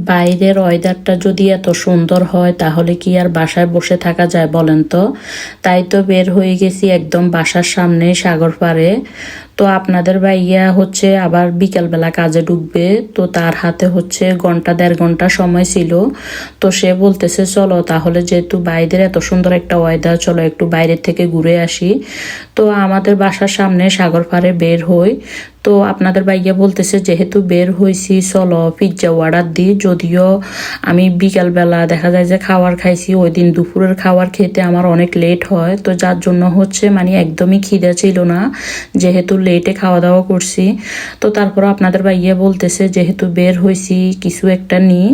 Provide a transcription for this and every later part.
বাইরের ওয়েদারটা যদি এত সুন্দর হয় তাহলে কি আর বাসায় বসে থাকা যায় বলেন তো। তাই তো বের হয়ে গেছি একদম বাসার সামনে সাগর পাড়ে। তো আপনাদের ভাইয়া হচ্ছে আবার বিকেলবেলা কাজে ঢুকবে, তো তার হাতে হচ্ছে ঘন্টা 1.5 ঘন্টা সময় ছিল। তো সে বলতেছে চলো তাহলে, যেহেতু বাইরের এত সুন্দর একটা ওয়েদার, চলো একটু বাইরের থেকে ঘুরে আসি। তো আমাদের বাসার সামনে সাগর পাড়ে বের হই। তো আপনাদের ভাইয়া বলতেছে যেহেতু বের হয়েছি চলো পিৎজা অর্ডার দিই। যদিও আমি বিকালবেলা দেখা যায় যে খাবার খাইছি, ওই দিন দুপুরের খাবার খেতে আমার অনেক লেট হয়, তো যার জন্য হচ্ছে মানে একদমই খিদে ছিল না, যেহেতু লেটে খাওয়া দাওয়া করছি। তো তারপর আপনাদের ভাইয়া বলতেছে যেহেতু বের হয়েছি কিছু একটা নিই,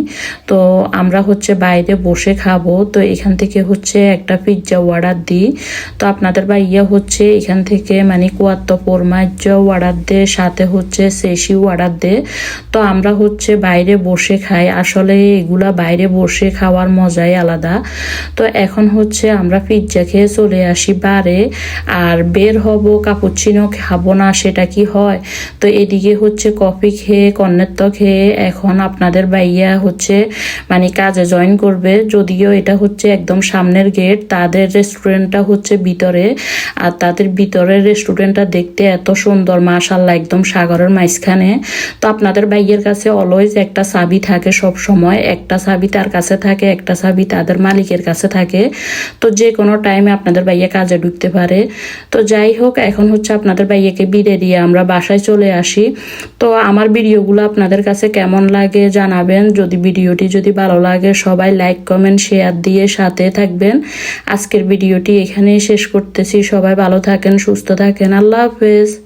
তো আমরা হচ্ছে বাইরে বসে খাবো, তো এখান থেকে হচ্ছে একটা পিৎজা অর্ডার দিই। তো আপনাদের ভাইয়া হচ্ছে এখান থেকে মানে কুয়াত্তর ফরমাইজ অর্ডার দেয়, সাথে হচ্ছে সেশিও অর্ডার দেয়। তো আমরা হচ্ছে বাইরে বসে খাই, আসলে এগুলা বাইরে বসে খাওয়ার মজাই আলাদা। তো এখন হচ্ছে আমরা পিৎজা খেয়ে চলে আসি বারে, আর বের হব কাপুচিনো খাবো না সেটা কি হয়। তো এদিকে হচ্ছে কফি খেয়ে কর্নেত্ত খেয়ে এখন আপনাদের ভাইয়া হচ্ছে মানে কাজে জয়েন করবে। যদিও এটা হচ্ছে একদম সামনের গেট, তাদের রেস্টুরেন্টটা হচ্ছে ভিতরে, আর তাদের ভিতরের রেস্টুরেন্টটা দেখতে এত সুন্দর মাশাআল্লাহ, একদম সাগরের মাঝখানে। তো আপনাদের ভাইয়ের কাছে অলওয়েজ একটা চাবি থাকে, সব সময় একটা চাবি তার কাছে থাকে, একটা চাবি তাদের মালিকের কাছে থাকে। তো যে কোনো টাইমে আপনাদের ভাইয়া কাজে ঢুকতে পারে। তো যাই হোক, এখন হচ্ছে আপনাদের ভাইয়াকে বিদায় দিয়ে আমরা বাসায় চলে আসি। তো আমার ভিডিওগুলো আপনাদের কাছে কেমন লাগে জানাবেন। ভিডিওটি যদি ভালো লাগে সবাই লাইক কমেন্ট শেয়ার দিয়ে সাথে থাকবেন। আজকের ভিডিওটি এখানেই শেষ করতেছি। সবাই ভালো থাকেন, সুস্থ থাকেন, আল্লাহ হাফেজ।